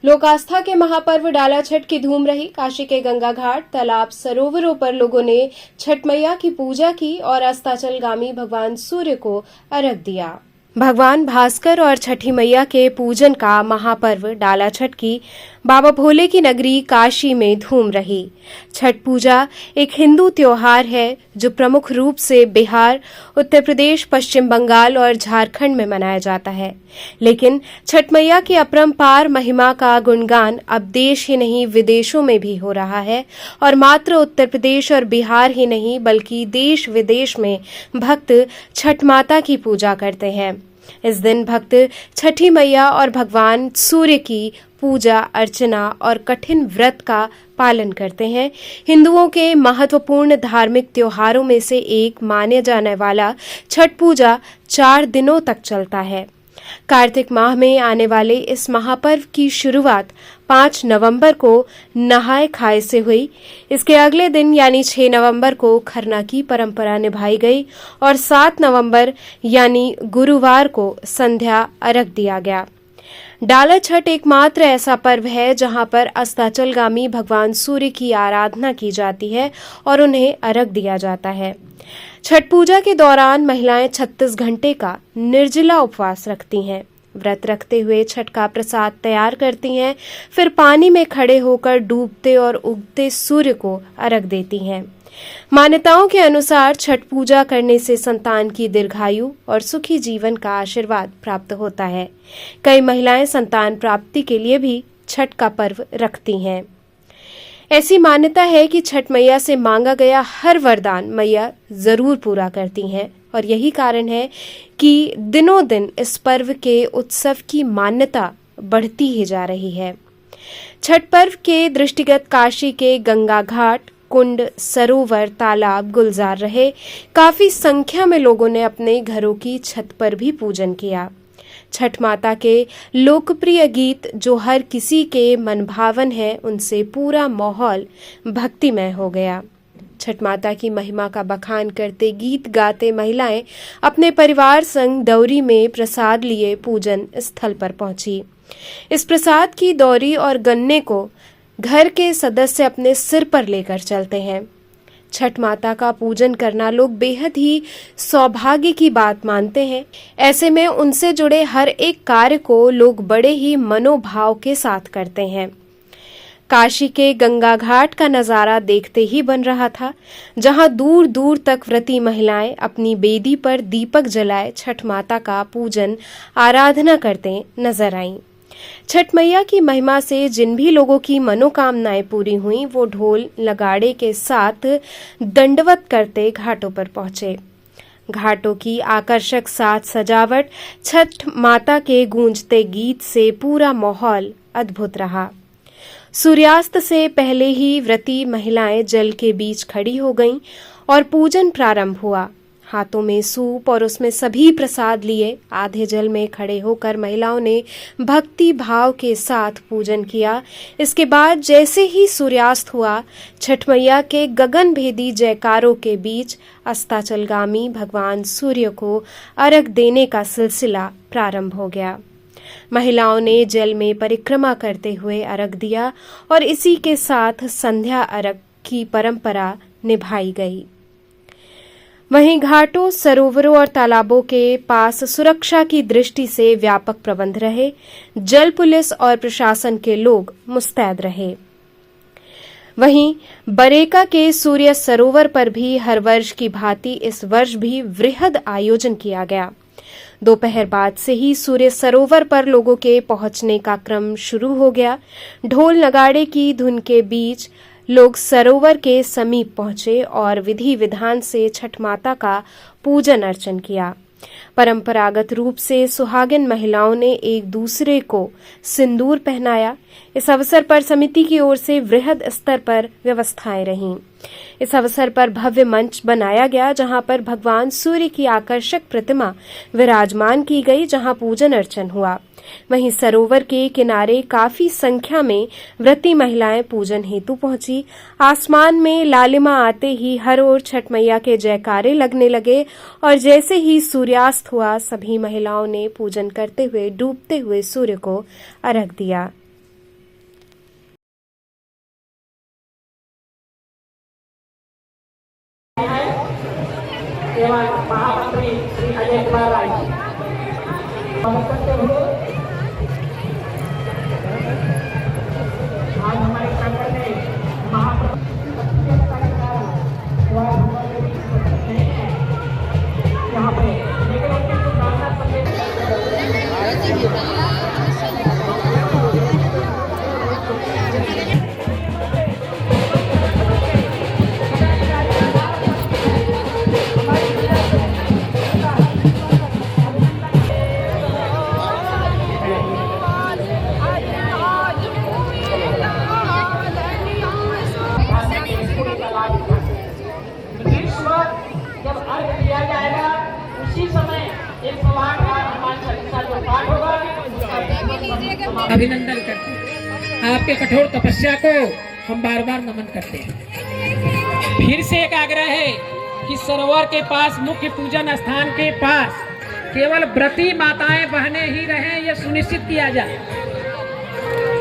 लोक आस्था के महापर्व डाला छठ की धूम रही। काशी के गंगा घाट, तालाब, सरोवरों पर लोगों ने छठ मैया की पूजा की और अस्ताचलगामी भगवान सूर्य को अर्घ्य दिया। भगवान भास्कर और छठी मैया के पूजन का महापर्व डाला छठ की बाबा भोले की नगरी काशी में धूम रही। छठ पूजा एक हिंदू त्योहार है जो प्रमुख रूप से बिहार, उत्तर प्रदेश, पश्चिम बंगाल और झारखंड में मनाया जाता है। लेकिन छठ मैया की अपरंपार महिमा का गुणगान अब देश ही नहीं विदेशों में भी हो रहा है और मात्र उत्तर प्रदेश और बिहार ही नहीं बल्कि देश विदेश में भक्त छठ माता की पूजा करते हैं। इस दिन भक्त छठी मैया और भगवान सूर्य की पूजा अर्चना और कठिन व्रत का पालन करते हैं। हिंदुओं के महत्वपूर्ण धार्मिक त्योहारों में से एक माने जाने वाला छठ पूजा 4 दिनों तक चलता है। कार्तिक माह में आने वाले इस महापर्व की शुरुआत 5 नवंबर को नहाय खाए से हुई। इसके अगले दिन यानी 6 नवंबर को खरना की परंपरा निभाई गई और 7 नवंबर यानी गुरुवार को संध्या अर्घ्य दिया गया। डाला छठ एकमात्र ऐसा पर्व है जहां पर अस्ताचलगामी भगवान सूर्य की आराधना की जाती है और उन्हें अर्घ्य दिया जाता है। छठ पूजा के दौरान महिलाएं 36 घंटे का निर्जला उपवास रखती हैं। व्रत रखते हुए छठ का प्रसाद तैयार करती हैं, फिर पानी में खड़े होकर डूबते और उगते सूर्य को अर्घ्य देती हैं। मान्यताओं के अनुसार छठ पूजा करने से संतान की दीर्घायु और सुखी जीवन का आशीर्वाद प्राप्त होता है। कई महिलाएं संतान प्राप्ति के लिए भी छठ का पर्व रखती हैं। ऐसी मान्यता है कि छठ मैया से मांगा गया हर वरदान मैया जरूर पूरा करती हैं और यही कारण है कि दिनों दिन इस पर्व के उत्सव की मान्यता बढ़ती ही जा रही है। छठ पर्व के दृष्टिगत काशी के गंगा घाट, कुंड, सरोवर, तालाब गुलजार रहे। काफी संख्या में लोगों ने अपने घरों की छत पर भी पूजन किया। छठ माता के लोकप्रिय गीत जो हर किसी के मनभावन है, उनसे पूरा माहौल भक्तिमय हो गया। छठ माता की महिमा का बखान करते गीत गाते महिलाएं अपने परिवार संग दौरी में प्रसाद लिए पूजन स्थल पर पहुंची। इस प्रसाद की दौरी और गन्ने को घर के सदस्य अपने सिर पर लेकर चलते हैं। छठ माता का पूजन करना लोग बेहद ही सौभाग्य की बात मानते हैं। ऐसे में उनसे जुड़े हर एक कार्य को लोग बड़े ही मनोभाव के साथ करते हैं। काशी के गंगा घाट का नजारा देखते ही बन रहा था, जहां दूर दूर तक व्रती महिलाएं अपनी बेदी पर दीपक जलाए छठ माता का पूजन आराधना करते नजर आईं। छठ मैया की महिमा से जिन भी लोगों की मनोकामनाएं पूरी हुई वो ढोल नगाड़े के साथ दंडवत करते घाटों पर पहुंचे। घाटों की आकर्षक साज सजावट, छठ माता के गूंजते गीत से पूरा माहौल अद्भुत रहा। सूर्यास्त से पहले ही व्रती महिलाएं जल के बीच खड़ी हो गईं और पूजन प्रारंभ हुआ। हाथों में सूप और उसमें सभी प्रसाद लिए आधे जल में खड़े होकर महिलाओं ने भक्ति भाव के साथ पूजन किया। इसके बाद जैसे ही सूर्यास्त हुआ, छठ मैया के गगनभेदी जयकारों के बीच अस्ताचलगामी भगवान सूर्य को अर्घ्य देने का सिलसिला प्रारंभ हो गया। महिलाओं ने जल में परिक्रमा करते हुए अर्घ्य दिया और इसी के साथ संध्या अर्घ्य की परंपरा निभाई गई। वहीं घाटों, सरोवरों और तालाबों के पास सुरक्षा की दृष्टि से व्यापक प्रबंध रहे। जल पुलिस और प्रशासन के लोग मुस्तैद रहे। वहीं बरेका के सूर्य सरोवर पर भी हर वर्ष की भांति इस वर्ष भी वृहद आयोजन किया गया। दोपहर बाद से ही सूर्य सरोवर पर लोगों के पहुंचने का क्रम शुरू हो गया। ढोल नगाड़े की धुन के बीच लोग सरोवर के समीप पहुंचे और विधि विधान से छठ माता का पूजन अर्चन किया। परंपरागत रूप से सुहागिन महिलाओं ने एक दूसरे को सिंदूर पहनाया। इस अवसर पर समिति की ओर से वृहद स्तर पर व्यवस्थाएं रहीं। इस अवसर पर भव्य मंच बनाया गया जहां पर भगवान सूर्य की आकर्षक प्रतिमा विराजमान की गई, जहां पूजन अर्चन हुआ। वहीं सरोवर के किनारे काफी संख्या में व्रती महिलाएं पूजन हेतु पहुंची। आसमान में लालिमा आते ही हर ओर छठ मैया के जयकारे लगने लगे और जैसे ही सूर्यास्त हुआ, सभी महिलाओं ने पूजन करते हुए डूबते हुए सूर्य को अर्घ्य दिया। एवं महामंत्री श्री अजय कुमार राय करते हुए आज हमारे संगठन में यहाँ पे लेकिन उनके जो कामना संदेश जब अर्घ दिया जाएगा उसी समय एक सवाल का हनुमान चालीसा जो पाठ होगा अभिनंदन करते हैं। आपके कठोर तपस्या को हम बार बार नमन करते हैं। फिर से एक आग्रह है कि सरोवर के पास मुख्य पूजन स्थान के पास केवल व्रती माताएं बहनें ही रहें, यह सुनिश्चित किया जाए।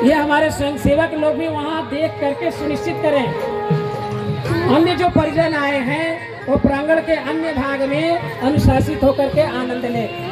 ये हमारे स्वयंसेवक लोग भी वहां देख करके सुनिश्चित करें। अन्य जो परिजन आए हैं वो प्रांगण के अन्य भाग में अनुशासित होकर के आनंद लें।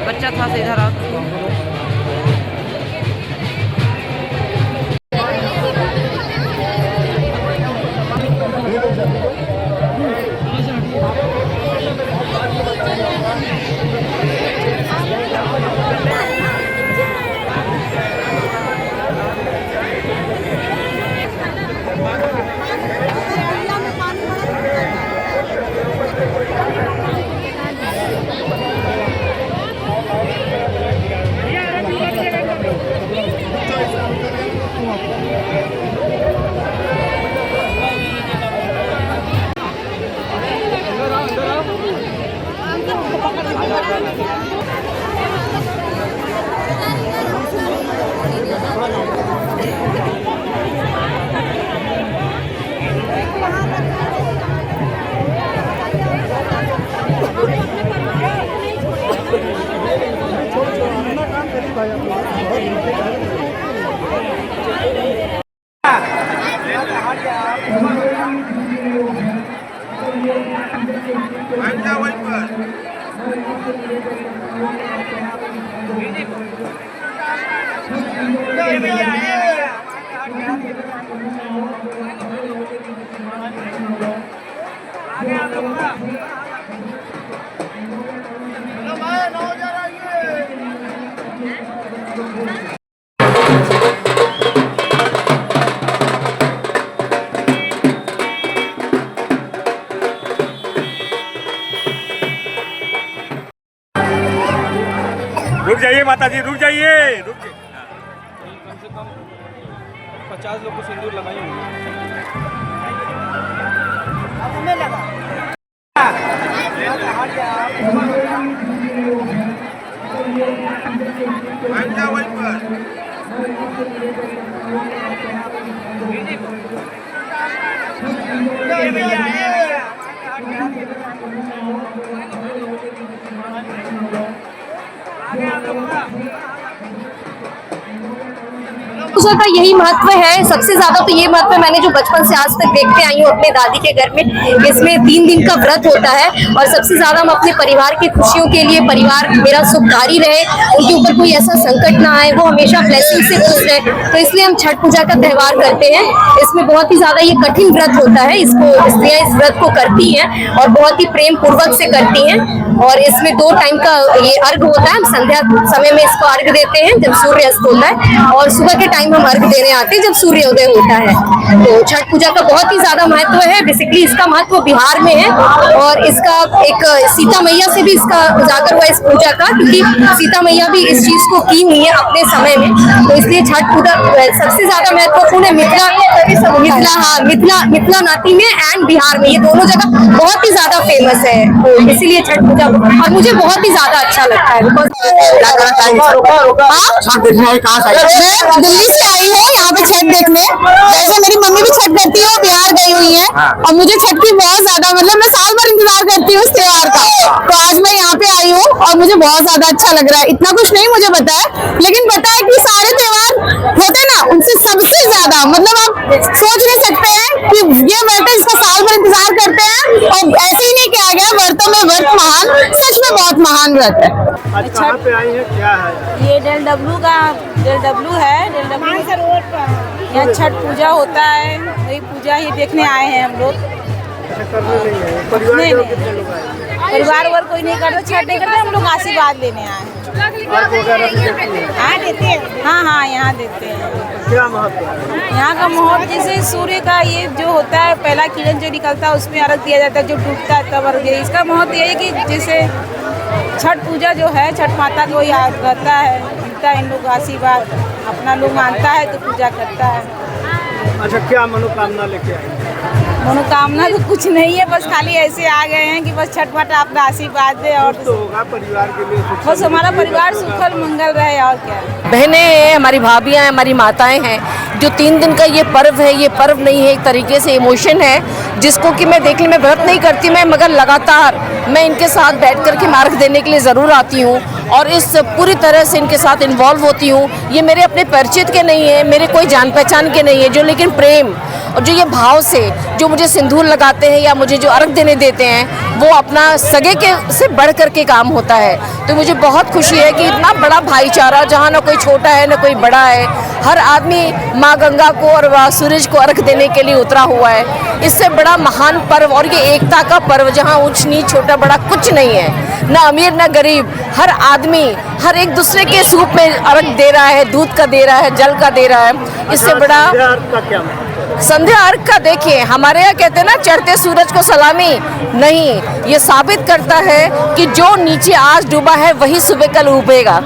बच्चा था से इधर आओ। रुक जाइए माता जी, रुक जाइए, रुक जाइए। कम से कम 50 लोग को सिंदूर लगाई होंगी। पूजा का यही महत्व है। सबसे ज्यादा तो ये महत्व मैंने जो बचपन से आज तक देखते आई हूँ अपने दादी के घर में, इसमें 3 दिन का व्रत होता है और सबसे ज्यादा हम अपने परिवार की खुशियों के लिए, परिवार मेरा सुखकारी रहे, उनके ऊपर कोई ऐसा संकट ना आए, वो हमेशा ब्लेसिंग से खुश रहे, तो इसलिए हम छठ पूजा का त्योहार करते हैं। इसमें बहुत ही ज्यादा ये कठिन व्रत होता है, इसको स्त्रियां इस व्रत को करती हैं और बहुत ही प्रेम पूर्वक से करती हैं। और इसमें 2 टाइम का ये अर्घ होता है, हम संध्या समय में इसको अर्घ देते हैं जब सूर्य अस्त होता है, और सुबह के टाइम हम अर्घ देने आते हैं जब सूर्योदय होता है। तो छठ पूजा का बहुत ही ज्यादा महत्व है। बेसिकली इसका महत्व बिहार में है और इसका एक सीता मैया से भी इसका उजागर हुआ इस पूजा का, क्योंकि सीता मैया भी इस चीज को की हुई है अपने समय में, तो इसलिए छठ पूजा सबसे ज्यादा महत्वपूर्ण है मिथिला नाटी में एंड बिहार में, ये दोनों जगह बहुत ही ज्यादा फेमस है, तो इसीलिए छठ पूजा और मुझे बहुत ही ज्यादा अच्छा लगता है। मैं दिल्ली से आई हूँ यहाँ पे छठ देखने। वैसे मेरी मम्मी भी छठ करती है और बिहार गई हुई है, और मुझे छठ की बहुत ज्यादा, मतलब मैं साल भर इंतजार करती हूँ इस त्योहार का, तो आज मैं यहाँ पे आई हूँ और मुझे बहुत ज्यादा अच्छा लग रहा है। इतना कुछ नहीं मुझे पता है, लेकिन पता है कि सारे त्योहार होते हैं ना, उनसे सबसे ज्यादा मतलब आप सोच नहीं सकते हैं कि ये व्रत है इसका साल भर इंतजार करते हैं, और ऐसे ही नहीं किया गया, व्रतों में व्रत महान, सच में बहुत महान व्रत है। आज कहाँ पे आई है, क्या है? ये डेलडब्लू है, यहाँ छठ पूजा होता है, वही पूजा ही देखने आए हैं हम लोग। नहीं, परिवार वर्ग कोई नहीं करता, छठ नहीं करते, हम लोग आशीर्वाद लेने आए हैं। हाँ देते हैं, हाँ यहाँ देते हैं। क्या महत्व है यहाँ का महत्व? जैसे सूर्य का ये जो होता है पहला किरण जो निकलता है उसमें अर्घ दिया जाता है, जो डूबता है तब अर्घ दिया। इसका महत्व ये है कि जैसे छठ पूजा जो है, छठ माता को याद रहता है, मिलता है इन लोग आशीर्वाद, अपना लोग मानता है तो पूजा करता है। अच्छा, क्या मनोकामना लेके आए? मनोकामना तो कुछ नहीं है, बस खाली ऐसे आ गए हैं कि बस छठ माता अपना आशीर्वाद दे, और तो होगा परिवार के लिए, बस हमारा परिवार सुखल मंगल रहे, और क्या। बहनें हैं, हमारी भाभियाँ हैं, हमारी माताएं हैं, जो 3 दिन का ये पर्व है, ये पर्व नहीं है, एक तरीके से इमोशन है, जिसको कि मैं देखने में व्रत नहीं करती मैं, मगर लगातार मैं इनके साथ बैठ कर के मार्ग देने के लिए ज़रूर आती हूँ और इस पूरी तरह से इनके साथ इन्वॉल्व होती हूँ। ये मेरे अपने परिचित के नहीं है, मेरे कोई जान पहचान के नहीं है, जो लेकिन प्रेम और जो ये भाव से जो मुझे सिंदूर लगाते हैं या मुझे जो अर्घ देने देते हैं, वो अपना सगे के से बढ़ कर के काम होता है। तो मुझे बहुत खुशी है कि इतना बड़ा भाईचारा, जहाँ ना कोई छोटा है ना कोई बड़ा है, हर आदमी माँ गंगा को और सूरज को अर्घ देने के लिए उतरा हुआ है। इससे बड़ा महान पर्व और ये एकता का पर्व, जहाँ ऊंच नीच छोटा बड़ा कुछ नहीं है, ना अमीर ना गरीब, हर आदमी हर एक दूसरे के सूप में अर्घ दे रहा है, दूध का दे रहा है, जल का दे रहा है। इससे बड़ा संध्या अर्घ का देखिए, हमारे यहाँ कहते हैं ना, चढ़ते सूरज को सलामी नहीं, ये साबित करता है कि जो नीचे आज डूबा है वही सुबह कल उगेगा।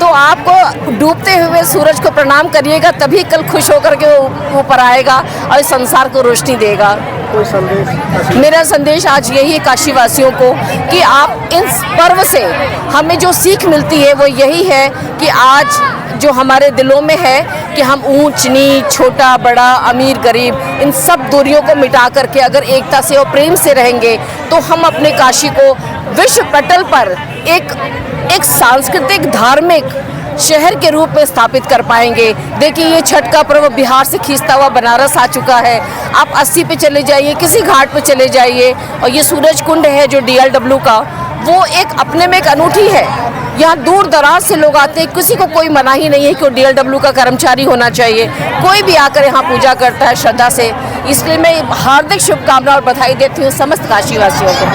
तो आपको डूबते हुए सूरज को प्रणाम करिएगा, तभी कल खुश होकर के वो ऊपर आएगा और इस संसार को रोशनी देगा। कोई संदेश? मेरा संदेश आज यही है काशी वासियों को कि आप इस पर्व से हमें जो सीख मिलती है वो यही है कि आज जो हमारे दिलों में है कि हम ऊंच नीच, छोटा बड़ा, अमीर गरीब, इन सब दूरियों को मिटा करके अगर एकता से और प्रेम से रहेंगे तो हम अपने काशी को विश्व पटल पर एक सांस्कृतिक धार्मिक शहर के रूप में स्थापित कर पाएंगे। देखिए, ये छठ का पर्व बिहार से खींचता हुआ बनारस आ चुका है। आप 80 पे चले जाइए, किसी घाट पे चले जाइए, और ये सूरज कुंड है जो DLW का, वो एक अपने में एक अनूठी है। यहाँ दूर दराज से लोग आते हैं, किसी को कोई मना ही नहीं है कि वो DLW का कर्मचारी होना चाहिए, कोई भी आकर यहाँ पूजा करता है श्रद्धा से। इसलिए मैं हार्दिक शुभकामनाएं और बधाई देती हूँ समस्त काशीवासियों को।